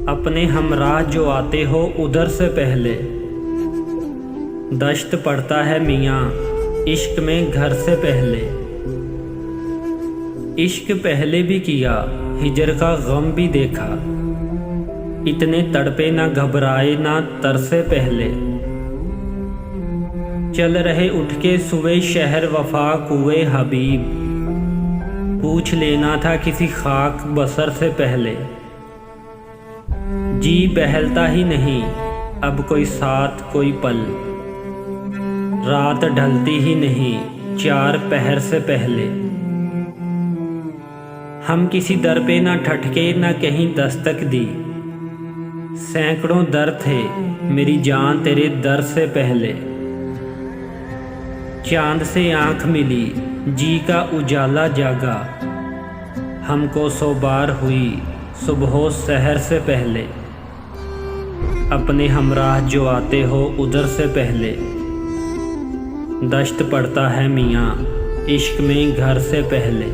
अपने हमराह जो आते हो उधर से पहले। दश्त पड़ता है मियाँ इश्क में घर से पहले। इश्क पहले भी किया, हिजर का गम भी देखा, इतने तड़पे ना घबराए ना तरसे पहले। चल रहे उठ के सुबह शहर वफा कुए हबीब, पूछ लेना था किसी खाक बसर से पहले। जी बहलता ही नहीं अब कोई साथ कोई पल, रात ढलती ही नहीं चार पहर से पहले। हम किसी दर पे ना ठटके ना कहीं दस्तक दी, सैकड़ों दर थे मेरी जान तेरे दर से पहले। चांद से आंख मिली जी का उजाला जागा, हमको 100 बार हुई सुबह सहर से पहले। अपने हमराह जो आते हो उधर से पहले। दश्त पड़ता है मियाँ इश्क में घर से पहले।